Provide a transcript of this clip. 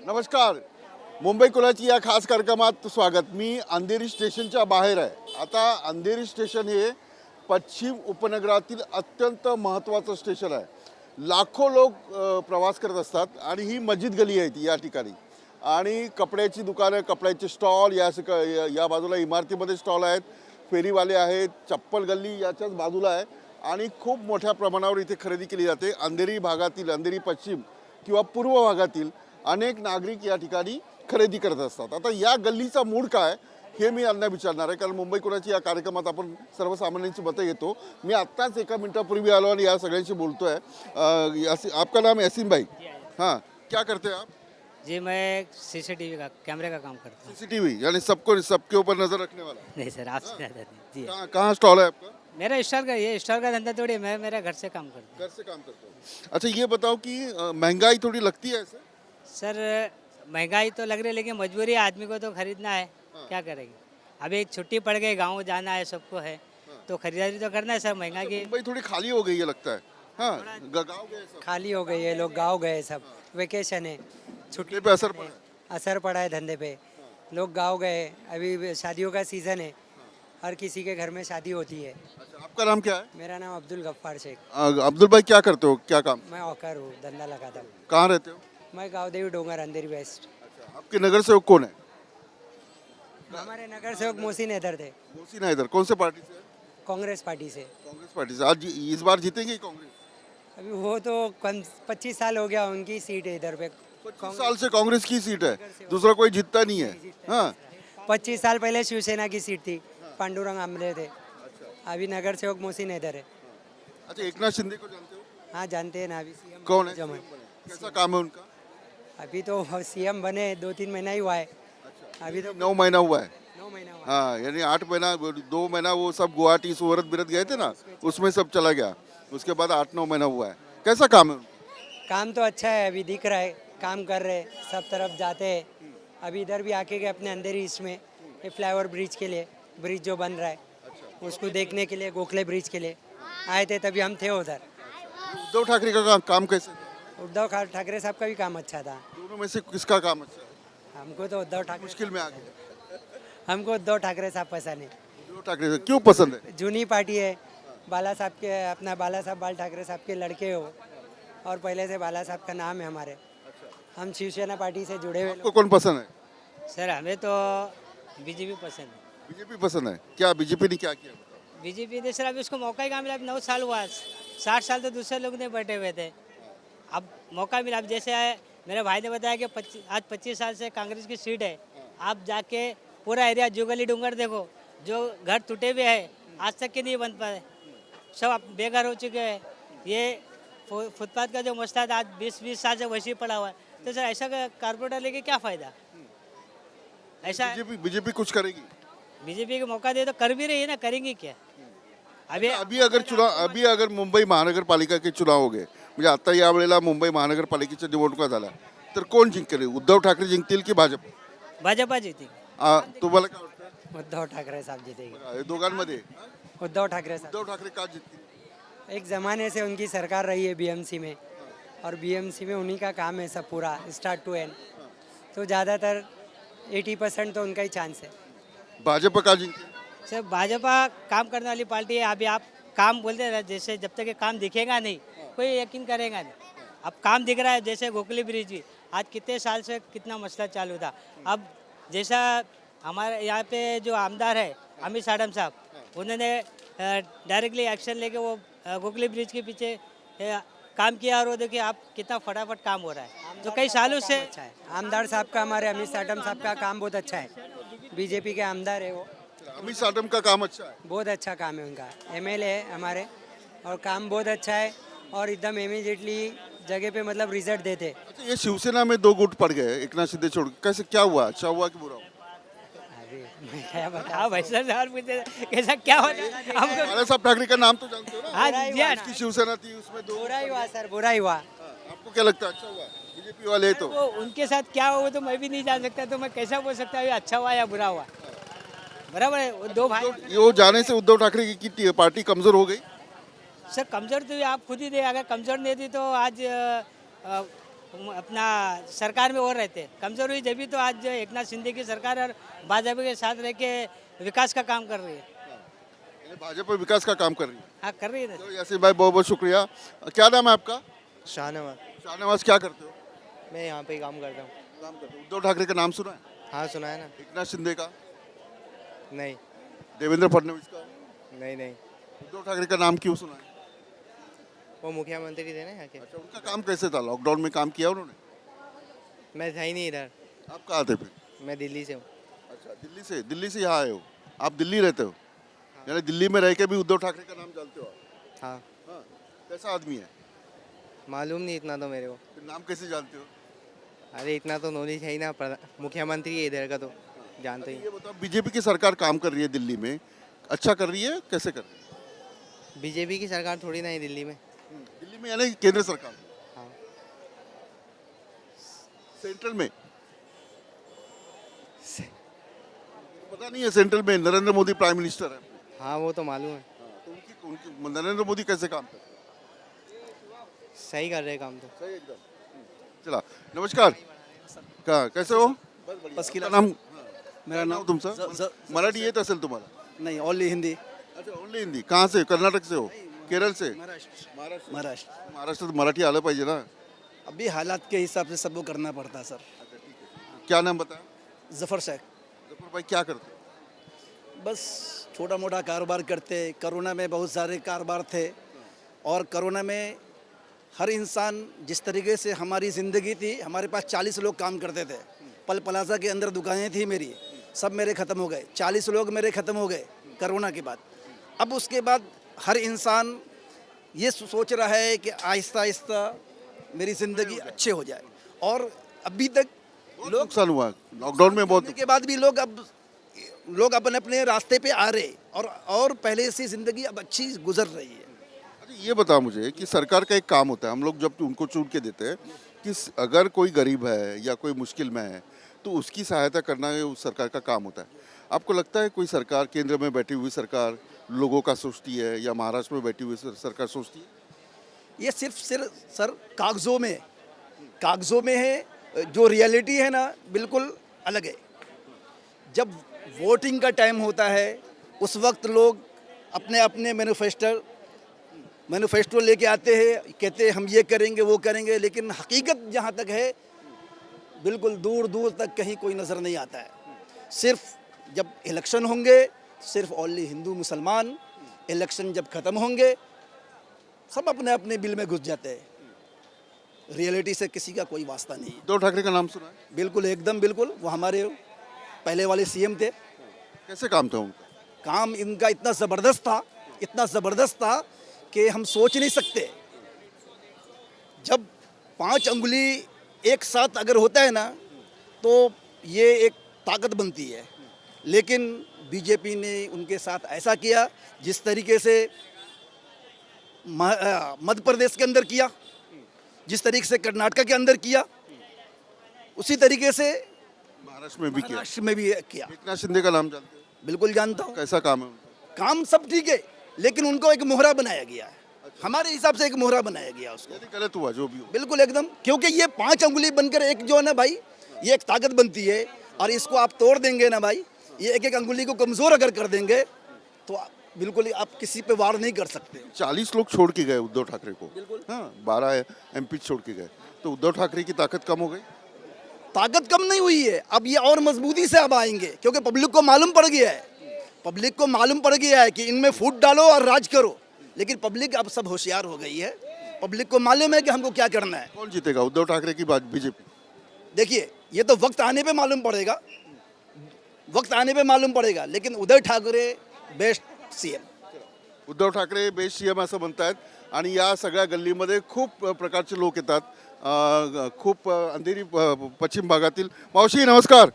नमस्कार. मुंबई कुलाची या खास कार्यक्रमात स्वागत. मी अंधेरी स्टेशनच्या बाहेर आहे. आता अंधेरी स्टेशन हे पश्चिम उपनगरातील अत्यंत महत्त्वाचं स्टेशन आहे. लाखो लोक प्रवास करत असतात आणि ही मस्जिद गली आहे ती या ठिकाणी. आणि कपड्याची दुकानं, कपड्याचे स्टॉल या बाजूला इमारतीमध्ये स्टॉल आहेत, फेरीवाले आहेत, चप्पल गल्ली याच्याच बाजूला आहे आणि खूप मोठ्या प्रमाणावर इथे खरेदी केली जाते. अंधेरी भागातील, अंधेरी पश्चिम किंवा पूर्व भागातील अनेक नागरिक या ठिकाणी खरेदी करत असतात. आता या गल्लीचा मूळ काय हे मी यांना विचारणार आहे, कारण मुंबई कुणाची या कार्यक्रमात आपण सर्वसामान्यांची मतं घेतो. मी आत्ताच एका मिनिटापूर्वी आलो आणि या सगळ्यांशी बोलतोय. आपका नाम यासीन भाई. हाँ, क्या करते हैं आप? जी मैं सीसीटीवी का कैमरे का काम करता हूँ। सीसीटीवी यानी सबके ऊपर नजर रखने वाला. नहीं सर, आपसे ज़्यादा नहीं। जी कहाँ स्टॉल है आपका? मेरा स्टॉल का ये स्टॉल का धंधा थोड़ी है, मैं मेरे घर से काम करता घर से काम करते हो. अच्छा, ये बताओ कि महंगाई थोड़ी लगती है ऐसे? हूँ सर। महंगाई तो लग रही है, लेकिन मजबूरी है, आदमी को तो खरीदना है। क्या करेंगे, अभी छुट्टी पड़ गई, गाँव जाना है सबको है, तो खरीदारी तो करना है सर। महंगाई की मुंबई थोड़ी खाली हो गई है लगता है. हाँ, गाँव गए सब, खाली हो गई है, लोग गांव गए सब, वेकेशन है, छुट्टी पे असर पड़ा. असर पड़ा है धंधे पे, लोग गांव गए, अभी शादियों का सीज़न है, हर किसी के घर में शादी होती है। अच्छा, आपका नाम क्या है? मेरा नाम अब्दुल गफ्फार शेख, अब्दुल भाई, क्या करते हो, क्या काम? मैं हॉकर हूँ, धंधा लगाता हूँ। कहाँ रहते हो? मैं गाँवदेवी डोंगर, अंधेरी वेस्ट। अच्छा, आपके नगर सेवक कौन है? हमारे नगर सेवक मोहसिन हैदर थे, मोहसिन हैदर. कौन से पार्टी से है? कांग्रेस पार्टी से। कांग्रेस पार्टी से. आज इस बार जीतेंगे कांग्रेस? अभी वो तो 25 साल हो गया उनकी सीट है इधर पे। 25 साल से कांग्रेस की सीट है, दूसरा कोई जीतता नहीं है. हाँ, 25 साल पहले शिवसेना की सीट थी, पांडुरंग आमले थे, अभी नगर सेवक मोहसिन हैदर है। अच्छा, एकनाथ शिंदे को जानते हो? हाँ जानते हैं ना, अभी सीएम कौन है? जमा कैसा काम है उनका? अभी तो सीएम बने 2-3 महीना ही हुआ है, अभी तो 9 महीना हुआ है. 9 महीना हुआ हाँ, यानी 8 महीना, 2 महीना वो सब गुवाहाटी सूरत बिरत गए थे ना, उसमें सब चला गया. उसके बाद 8-9 महीना हुआ है. कैसा काम है उनका? है। काम तो अच्छा है, अभी दिख रहा है, काम कर रहे, सब तरफ जाते हैं। अभी इधर भी आके गए अपने अंधेरी इसमें, ये फ्लाईओवर ब्रिज के लिए, ब्रिज जो बन रहा है उसको देखने के लिए, गोखले ब्रिज के लिए आए थे, तभी हम थे उधर। उद्धव ठाकरे का काम कैसे था? उद्धव ठाकरे साहब का भी काम अच्छा था। दोनों में से किसका काम अच्छा है? हमको तो उद्धव ठाकरे, मुश्किल में आ गया. हमको उद्धव ठाकरे साहब पसंद है। उद्धव ठाकरे क्यों पसंद है? जूनी पार्टी है, बाला साहब के, अपना बाला साहब बाल ठाकरे साहब के लड़के हो, और पहले से बाला साहब का नाम है हमारे। हम शिवसेना पार्टी से जुड़े हुए आपको कौन पसंद है? सर हमें तो बीजेपी पसंद है। बीजेपी पसंद है. क्या बीजेपी ने क्या किया? बीजेपी ने सर अभी उसको मौका ही कहाँ मिला। 9 साल हुआ, 60 साल तो दूसरे लोग ने बैठे हुए थे, अब मौका मिला। अब जैसे मेरे भाई ने बताया कि आज 25 साल से कांग्रेस की सीट है। आप जाके पूरा एरिया जुगली डूंगर देखो, जो घर टूटे हुए हैं आज तक के नहीं बन पाए, सब अब बेघर हो चुके हैं। ये फुटपाथ का जो मसला था आज 20-20 साल से वैसे ही पड़ा हुआ है। तो सर ऐसा कारपोरेटर लेके क्या फ़ायदा? ऐसा बीजेपी कुछ करेगी? बीजेपी को मौका दे तो कर भी रही है ना, करेंगी क्या? अभी अगर मुंबई महानगरपालिका चुनाव हो गए, म्हणजे आता यावेळेला मुंबई महानगरपालिकेच्या निवडणुका झाल्या, तर कोण जिंकेल? उद्धव ठाकरे जिंकतील की भाजप? भाजपा जीती। तुम्हाला काय वाटतं? उद्धव ठाकरे साहब जीतेंगे। हे दोघांमध्ये उद्धव ठाकरे साहब, उद्धव ठाकरे का जिंकतील? एक ज़माने से उनकी सरकार रही है बीएमसी में, और बीएमसी में उन्हीं का काम है सब पूरा स्टार्ट टू एंड, तो ज़्यादातर 80% तो उनका ही चांस है। भाजप का जिंकेल? सर भाजपा काम करने वाली पार्टी है। अभी आप काम बोलते हैं ना, जैसे जब तक ये काम दिखेगा नहीं कोई यकीन करेगा नहीं। अब काम दिख रहा है, जैसे गोखली ब्रिज भी आज कितने साल से कितना मसला चालू था। अब जैसा हमारे यहाँ पे जो आमदार है अमित साडम साहब, उन्होंने डायरेक्टली एक्शन लेके वो गोखली ब्रिज के पीछे काम किया, और वो देखिए आप कितना फटाफट काम हो रहा है। तो कई सालों से अच्छा है आमदार साहब का, हमारे अमित साडम साहब का काम बहुत अच्छा है। बीजेपी के आमदार है वो, अमित साटम का काम अच्छा है. बहुत अच्छा काम है उनका, एमएलए है हमारे, और काम बहुत अच्छा है, और एकदम इमीडिएटली जगह पे मतलब रिजल्ट देते। अच्छा, ये शिवसेना में 2 गुट पड़ गए, एकनाथ शिंदे छोड़, कैसे क्या हुआ? अच्छा हुआ कि बुरा हुआ? अभी मैं क्या बता, हाँ भाई सर, और पूछते कैसा क्या होता है हमको। बाला साहब ठाकरे का नाम तो जानते हो ना? हाँ जी हाँ। उसकी शिवसेना थी, उसमें 2. बुरा ही हुआ सर, बुरा ही हुआ। आपको क्या लगता है अच्छा हुआ? बीजेपी वाले तो वो उनके साथ क्या हुआ वो तो मैं भी नहीं जान सकता, तो मैं कैसा बोल सकता हूँ अच्छा हुआ या बुरा हुआ? बराबर है, वो 2 भाई। वो जाने से उद्धव ठाकरे की पार्टी कमजोर हो गई. सर कमजोर तो आप खुद ही दे, अगर कमजोर नहीं थी तो आज अपना सरकार में और रहते। कमजोर हुई जब भी तो आज जो एकनाथ शिंदे की सरकार और भाजपा के साथ रह के विकास का काम कर रही है। यानी भाजपा विकास का काम कर रही है। हाँ कर रही है ना। तो यासीन भाई बहुत बहुत शुक्रिया। क्या नाम है आपका? शाहनवाज। शाहनवाज, क्या करते हो? मैं यहाँ पे ही काम करता हूँ। काम करते हो। उद्धव ठाकरे का नाम सुना है? हाँ सुना है ना। एकनाथ शिंदे का? नहीं देवेंद्र फडणवीस का? नहीं नहीं, उद्धव ठाकरे का नाम क्यों सुना है? वो मुख्यमंत्री थे ना यहाँ के। अच्छा, उनका काम कैसे था? लॉकडाउन में काम किया उन्होंने? मैं था ही नहीं इधर, आप कहाँ थे फिर? मैं दिल्ली से हूँ। अच्छा, दिल्ली से यहाँ आए हो? आप दिल्ली रहते हो? यानी दिल्ली में रह के भी उद्धव ठाकरे का नाम जानते हो आप? हाँ हाँ, कैसा आदमी है? मालूम नहीं इतना तो मेरे को। फिर नाम कैसे जानते हो? अरे इतना तो नॉलेज है ही ना, मुख्यमंत्री है इधर का तो जानते ही। ये बताओ, बीजेपी की सरकार काम कर रही है दिल्ली में, अच्छा कर रही है, कैसे कर रही है? बीजेपी की सरकार थोड़ी ना है दिल्ली में। दिल्ली में यानी केंद्र सरकार, हाँ सेंट्रल में पता नहीं है। सेंट्रल में नरेंद्र मोदी प्राइम मिनिस्टर है। हाँ वो तो मालूम है। तो उनकी नरेंद्र मोदी कैसे काम कर रहे हैं? सही कर रहे काम तो। सही एकदम। चला, नमस्कार, कैसे हो? बस आपका नाम? मेरा नाम तुमचं मराठी येत असेल तुम्हाला? नहीं ओनली हिंदी। अच्छा, ओनली हिंदी. कहाँ से? कर्नाटक से हो? केरल से? महाराष्ट्र। महाराष्ट्रात मराठी आलं पाहिजे ना. अभी हालात के हिसाब से सबको करना पड़ता है सर। क्या नाम बताया? जफर शेख। जफर भाई, क्या करते हो? बस छोटा मोटा कारोबार करते। कोरोना में बहुत सारे कारोबार थे और कोरोना में हर इंसान जिस तरीके से हमारी ज़िंदगी थी, हमारे पास 40 लोग काम करते थे। पल प्लाजा के अंदर दुकानें थी मेरी, सब मेरे ख़त्म हो गए। 40 लोग मेरे ख़त्म हो गए कोरोना के बाद। अब उसके बाद हर इंसान ये सोच रहा है कि आहिस्ता आहिस्ता मेरी ज़िंदगी अच्छे हो जाए। और अभी तक बहुत नुकसान हुआ लॉकडाउन में बहुत. होने के बाद भी लोग अपने अपने रास्ते पे आ रहे और पहले से ज़िंदगी अब अच्छी गुजर रही है। अच्छा, ये बता मुझे कि सरकार का एक काम होता है, हम लोग जब उनको चुन के देते हैं कि अगर कोई गरीब है या कोई मुश्किल में है तो उसकी सहायता करना ये उस सरकार का काम होता है. आपको लगता है कोई सरकार, केंद्र में बैठी हुई सरकार लोगों का सोचती है या महाराष्ट्र में बैठी हुई सरकार सोचती है? ये सिर्फ सर कागज़ों में है। जो रियलिटी है ना बिल्कुल अलग है। जब वोटिंग का टाइम होता है उस वक्त लोग अपने अपने मैनिफेस्टो लेके आते हैं, कहते हैं हम ये करेंगे वो करेंगे, लेकिन हकीकत जहाँ तक है बिल्कुल दूर दूर तक कहीं कोई नज़र नहीं आता है। सिर्फ जब इलेक्शन होंगे, सिर्फ ओनली हिंदू मुसलमान, इलेक्शन जब ख़त्म होंगे सब अपने अपने बिल में घुस जाते हैं। रियलिटी से किसी का कोई वास्ता नहीं है। उद्धव ठाकरे का नाम सुना है? बिल्कुल एकदम बिल्कुल, वो हमारे पहले वाले सीएम थे। कैसे काम था उनका? काम इनका इतना ज़बरदस्त था कि हम सोच नहीं सकते। जब 5 अंगुली एक साथ अगर होता है ना तो ये एक ताकत बनती है। लेकिन बीजेपी ने उनके साथ ऐसा किया जिस तरीके से मध्य प्रदेश के अंदर किया, जिस तरीके से कर्नाटक के अंदर किया, उसी तरीके से महाराष्ट्र में भी किया. महाराष्ट्र में भी किया। एकनाथ शिंदे का नाम जानते हो? बिल्कुल जानता हूँ। कैसा काम है उनका? काम सब ठीक है, लेकिन उनको एक मोहरा बनाया गया है। हमारे हिसाब से एक मोहरा बनाया गया उसको। यानी गलत हुआ जो भी हो. बिल्कुल एकदम, क्योंकि ये 5 अंगुली बनकर एक जो है ना भाई, ये एक ताकत बनती है। और इसको आप तोड़ देंगे ना भाई, ये एक एक अंगुली को कमज़ोर अगर कर देंगे तो बिल्कुल ही आप किसी पे वार नहीं कर सकते। 40 लोग छोड़ के गए उद्धव ठाकरे को. हाँ, 12 MP छोड़ के गए. तो उद्धव ठाकरे की ताकत कम हो गई? ताकत कम नहीं हुई है, अब ये और मजबूती से अब आएंगे, क्योंकि पब्लिक को मालूम पड़ गया है कि इनमें फूट डालो और राज करो। लेकिन पब्लिक अब सब होशियार हो गई है। पब्लिक को मालूम है कि हमको क्या करना है। कौन जीतेगा, उद्धव ठाकरे की बात बीजेपी? देखिए, ये तो वक्त आने पे मालूम पड़ेगा, लेकिन Uddhav Thackeray best CM. Uddhav Thackeray best CM असं म्हणतात. आणि या सगळ्या गल्लीमध्ये खूप प्रकारचे लोक येतात. खूप अंधेरी पश्चिम भागातील. मावशी नमस्कार.